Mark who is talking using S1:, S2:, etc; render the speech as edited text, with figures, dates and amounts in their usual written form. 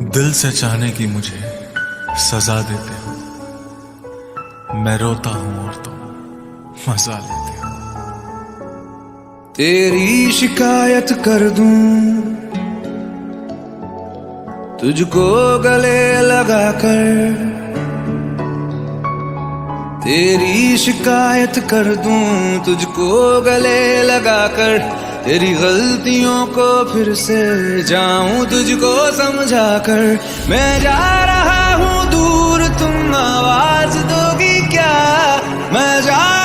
S1: दिल से चाहने की मुझे सजा देते हो। मैं रोता हूं और तुम मजा लेते हो।
S2: तेरी शिकायत कर दूं तुझको गले लगाकर, तेरी शिकायत कर दूं तुझको गले लगाकर, तेरी गलतियों को फिर से जाऊं तुझको समझाकर। मैं जा रहा हूं दूर, तुम आवाज दोगी क्या? मैं जा